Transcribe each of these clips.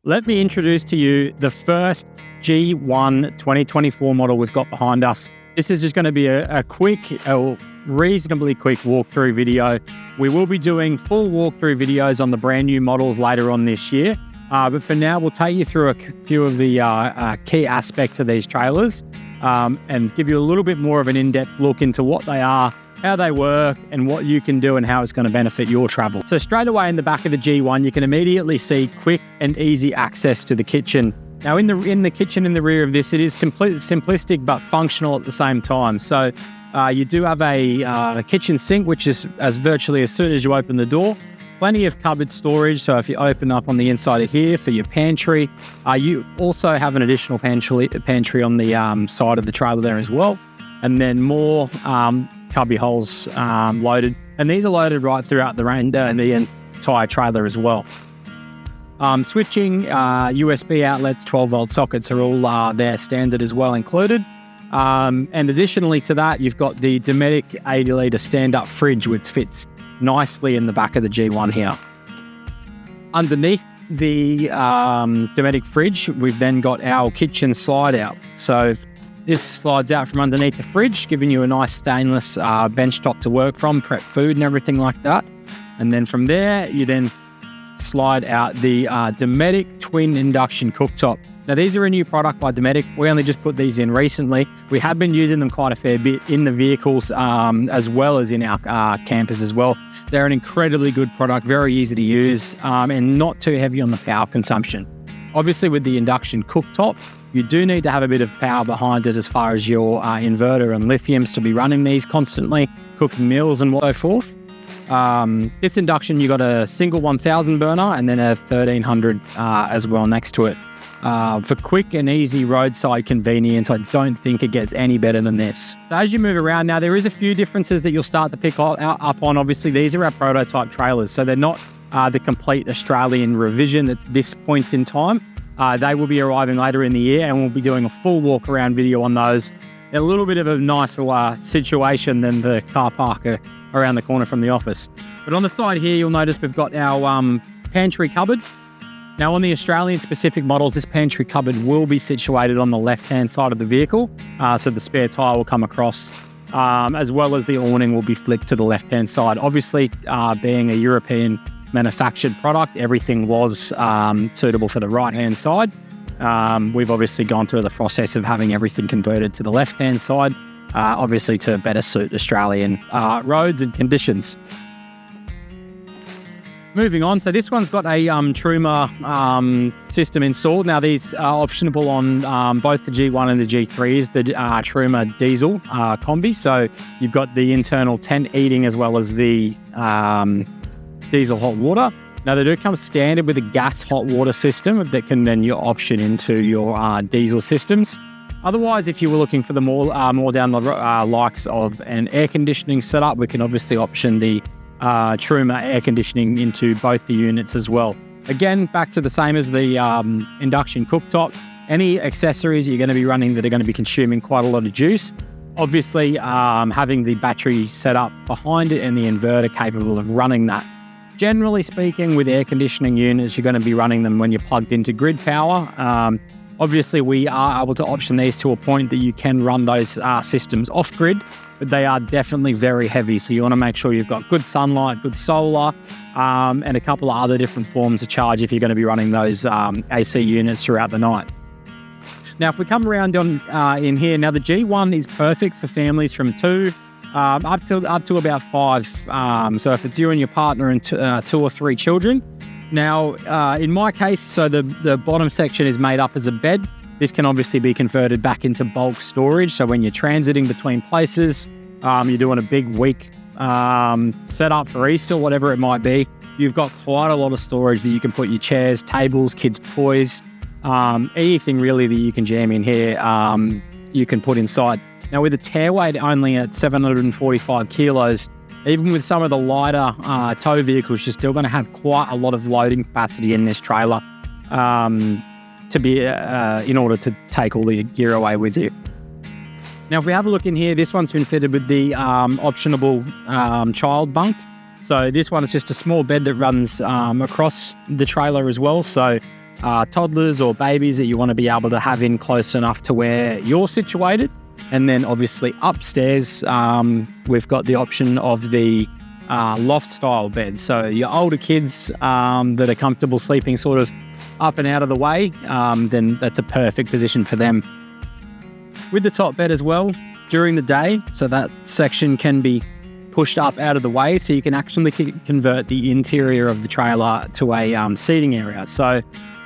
let me introduce to you the first G1 2024 model we've got behind us. This is just going to be a reasonably quick walkthrough video. We will be doing full walkthrough videos on the brand new models later on this year. But for now, we'll take you through a few of the key aspects of these trailers and give you a little bit more of an in-depth look into what they are, how they work, and what you can do and how it's going to benefit your travel. So straight away in the back of the G1, you can immediately see quick and easy access to the kitchen. Now in the kitchen in the rear of this, it is simplistic but functional at the same time. So you do have a kitchen sink, which is virtually as soon as you open the door. Plenty of cupboard storage, so if you open up on the inside of here for your pantry, you also have an additional pantry on the side of the trailer there as well. And then more cubby holes loaded. And these are loaded right throughout the entire trailer as well. Switching, USB outlets, 12-volt sockets are all there standard as well included. And additionally to that, you've got the Dometic 80-litre stand-up fridge, which fits nicely in the back of the G1 here. Underneath the Dometic fridge, we've then got our kitchen slide out. So this slides out from underneath the fridge, giving you a nice stainless bench top to work from, prep food and everything like that. And then from there, you then slide out the Dometic twin induction cooktop. Now these are a new product by Dometic. We only just put these in recently. We have been using them quite a fair bit in the vehicles as well as in our campers as well. They're an incredibly good product, very easy to use and not too heavy on the power consumption. Obviously with the induction cooktop, you do need to have a bit of power behind it as far as your inverter and lithiums to be running these constantly, cooking meals and so forth. This induction, you got a single 1000 burner and then a 1300 as well next to it. For quick and easy roadside convenience, I don't think it gets any better than this. So as you move around now, there is a few differences that you'll start to pick up on. Obviously, these are our prototype trailers, so they're not the complete Australian revision at this point in time. They will be arriving later in the year, and we'll be doing a full walk around video on those. They're a little bit of a nicer situation than the car park around the corner from the office. But on the side here, you'll notice we've got our pantry cupboard. Now on the Australian specific models, this pantry cupboard will be situated on the left-hand side of the vehicle. So the spare tyre will come across, as well as the awning will be flipped to the left-hand side. Obviously, being a European manufactured product, everything was suitable for the right-hand side. We've obviously gone through the process of having everything converted to the left-hand side, obviously to better suit Australian roads and conditions. Moving on, so this one's got a Truma system installed. Now these are optionable on both the G1 and the G3s, the Truma diesel combi. So you've got the internal tent heating as well as the diesel hot water. Now they do come standard with a gas hot water system that can then your option into your diesel systems. Otherwise, if you were looking for the more down the likes of an air conditioning setup, we can obviously option the Truma air conditioning into both the units as well. Again, back to the same as the induction cooktop. Any accessories you're going to be running that are going to be consuming quite a lot of juice. Obviously, having the battery set up behind it and the inverter capable of running that. Generally speaking, with air conditioning units, you're going to be running them when you're plugged into grid power. Obviously, we are able to option these to a point that you can run those systems off-grid, but they are definitely very heavy. So you want to make sure you've got good sunlight, good solar, and a couple of other different forms of charge if you're going to be running those AC units throughout the night. Now, if we come around in here, now the G1 is perfect for families from 2 up to about 5. So if it's you and your partner and 2 or 3 children. Now, in my case, so the bottom section is made up as a bed. This can obviously be converted back into bulk storage. So when you're transiting between places, you're doing a big week setup for Easter, whatever it might be, you've got quite a lot of storage that you can put your chairs, tables, kids' toys, anything really that you can jam in here, you can put inside. Now with a tear weight only at 745 kilos, even with some of the lighter tow vehicles, you're still going to have quite a lot of loading capacity in this trailer to be in order to take all the gear away with you. Now, if we have a look in here, this one's been fitted with the optionable child bunk. So this one is just a small bed that runs across the trailer as well. So toddlers or babies that you want to be able to have in close enough to where you're situated. And then obviously upstairs, we've got the option of the loft style bed. So your older kids that are comfortable sleeping sort of up and out of the way, then that's a perfect position for them. With the top bed as well, during the day, so that section can be pushed up out of the way, so you can actually convert the interior of the trailer to a seating area. So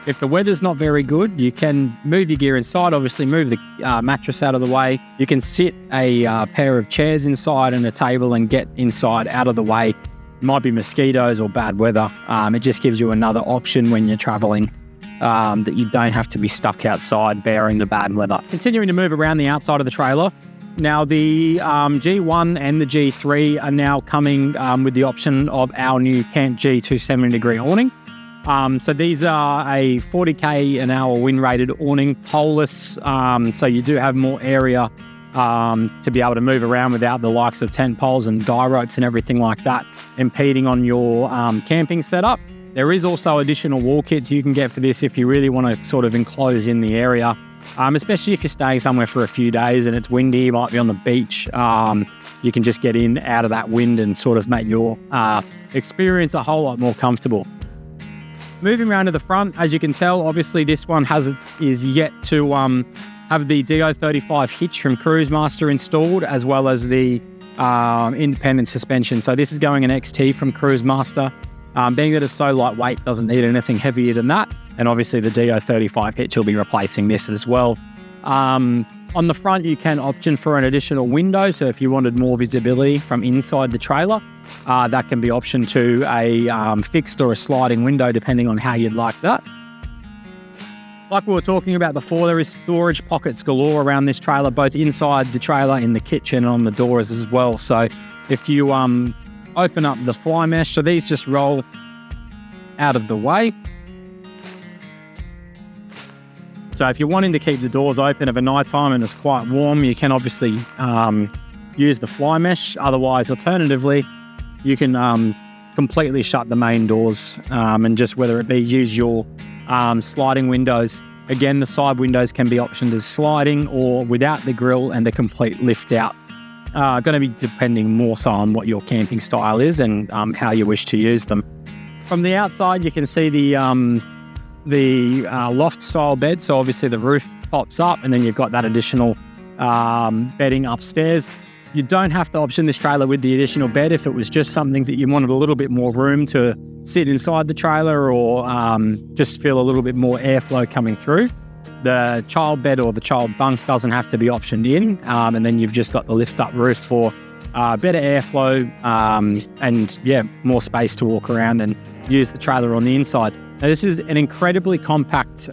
if the weather's not very good, you can move your gear inside, obviously move the mattress out of the way. You can sit a pair of chairs inside and a table and get inside out of the way. It might be mosquitoes or bad weather. It just gives you another option when you're traveling, that you don't have to be stuck outside bearing the bad weather. Continuing to move around the outside of the trailer. Now the G1 and the G3 are now coming with the option of our new Camp G 270-degree awning. So these are a 40k an hour wind rated awning, poleless, so you do have more area to be able to move around without the likes of tent poles and guy ropes and everything like that impeding on your camping setup. There is also additional wall kits you can get for this if you really want to sort of enclose in the area, especially if you're staying somewhere for a few days and it's windy, you might be on the beach. You can just get in out of that wind and sort of make your experience a whole lot more comfortable. Moving around to the front, as you can tell, obviously this one is yet to have the DO35 hitch from Cruisemaster installed, as well as the independent suspension. So this is going an XT from Cruisemaster. Being that it's so lightweight, doesn't need anything heavier than that. And obviously the DO35 hitch will be replacing this as well. On the front, you can option for an additional window. So if you wanted more visibility from inside the trailer, that can be optioned to a fixed or a sliding window, depending on how you'd like that. Like we were talking about before, there is storage pockets galore around this trailer, both inside the trailer, in the kitchen, and on the doors as well. So if you open up the fly mesh, so these just roll out of the way. So if you're wanting to keep the doors open of a night time and it's quite warm, you can obviously use the fly mesh. Otherwise, alternatively, you can completely shut the main doors and just, whether it be use your sliding windows. Again, the side windows can be optioned as sliding or without the grille and the complete lift out. Going to be depending more so on what your camping style is and how you wish to use them. From the outside, you can see the loft style bed. So obviously the roof pops up and then you've got that additional bedding upstairs. You don't have to option this trailer with the additional bed if it was just something that you wanted a little bit more room to sit inside the trailer or just feel a little bit more airflow coming through. The child bed or the child bunk doesn't have to be optioned in, and then you've just got the lift up roof for better airflow and more space to walk around and use the trailer on the inside. Now this is an incredibly compact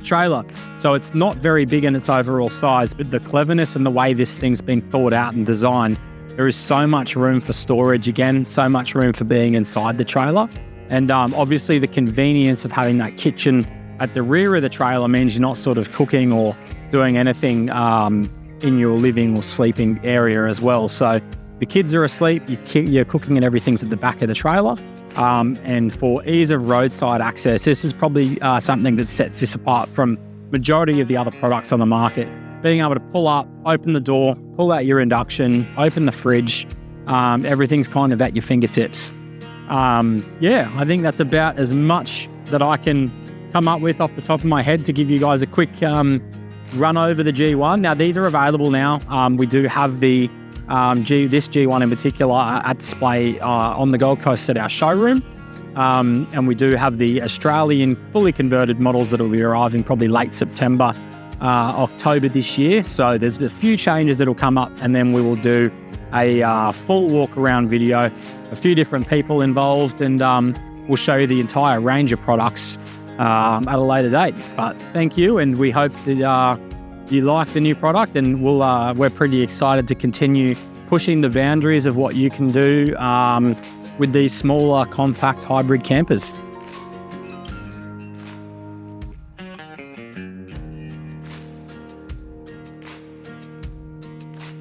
trailer, so it's not very big in its overall size, but the cleverness and the way this thing's been thought out and designed, there is so much room for storage, again, so much room for being inside the trailer. And obviously the convenience of having that kitchen at the rear of the trailer means you're not sort of cooking or doing anything in your living or sleeping area as well. So the kids are asleep, you're cooking and everything's at the back of the trailer. And for ease of roadside access, this is probably something that sets this apart from majority of the other products on the market. Being able to pull up, open the door, pull out your induction, open the fridge, everything's kind of at your fingertips. I think that's about as much that I can come up with off the top of my head to give you guys a quick run over the G1. Now these are available now. We do have the this G1 in particular at display on the Gold Coast at our showroom. And we do have the Australian fully converted models that will be arriving probably late September, October this year. So there's a few changes that will come up, and then we will do a full walk around video, a few different people involved, and we'll show you the entire range of products at a later date. But thank you, and we hope that you like the new product, and we're pretty excited to continue pushing the boundaries of what you can do with these smaller, compact hybrid campers.